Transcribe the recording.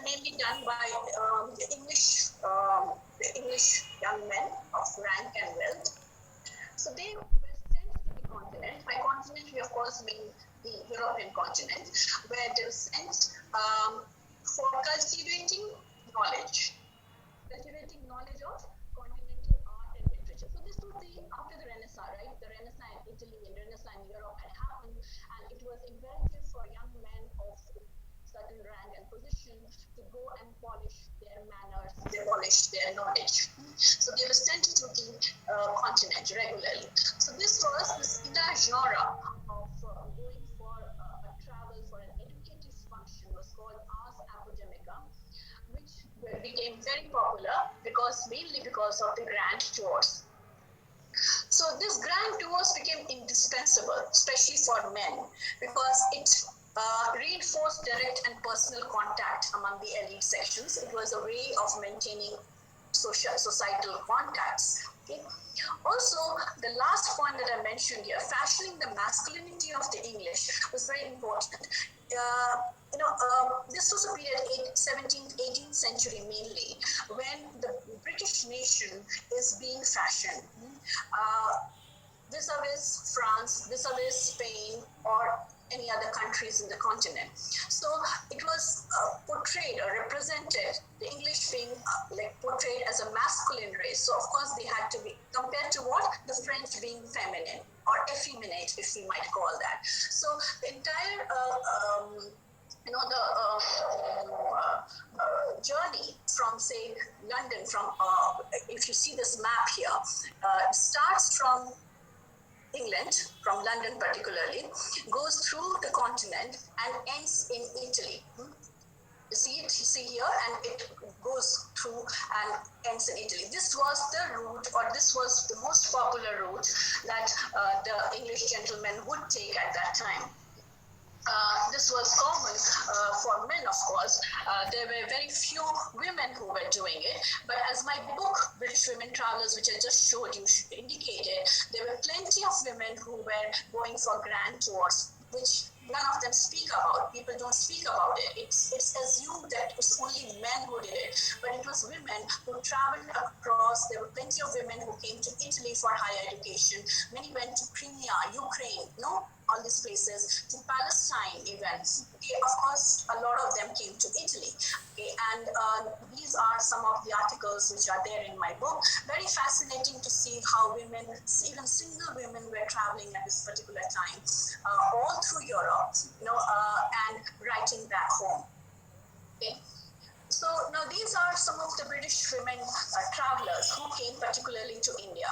mainly done by the English young men of rank and wealth. So they were sent to the continent. By continent, we of course mean the European continent, where they were sent for cultivating knowledge of continental art and literature. So this was after the Renaissance, right? The Renaissance in Italy and Renaissance in Europe had happened, and it was imperative for young men of certain rank and position to go and polish their manners, they polish their knowledge. So they were sent to the continent regularly. So this entire genre of going for a travel for an educative function was called Ars Academica, which became very popular mainly because of the grand tours. So these grand tours became indispensable, especially for men, because it reinforced direct and personal contact among the elite sections. It was a way of maintaining societal contacts. Okay. Also, the last point that I mentioned here, fashioning the masculinity of the English, was very important. This was a period, 17th, 18th century mainly, when the British nation is being fashioned. Vis-a-vis France, vis-a-vis Spain, or any other countries in the continent. So it was portrayed or represented, the English being portrayed as a masculine race. So of course they had to be compared to what? The French being feminine or effeminate, if we might call that. So the entire journey from, say, London, if you see this map here, starts from England, from London particularly, goes through the continent and ends in Italy. You see here, and it goes through and ends in Italy. This was the route, or this was the most popular route that the English gentlemen would take at that time. This was common for men, of course. There were very few women who were doing it. But as my book, British Women Travelers, which I just showed you, indicated, there were plenty of women who were going for grand tours, which none of them speak about. People don't speak about it. It's assumed that it was only men who did it, but it was women who traveled across. There were plenty of women who came to Italy for higher education. Many went to Crimea, Ukraine, all these places, to Palestine even. Okay, of course, a lot of them came to Italy. Okay, and these are some of the articles which are there in my book. Very fascinating to see how women, even single women, were traveling at this particular time, all through Europe, and writing back home. Okay. So now these are some of the British women travelers who came particularly to India.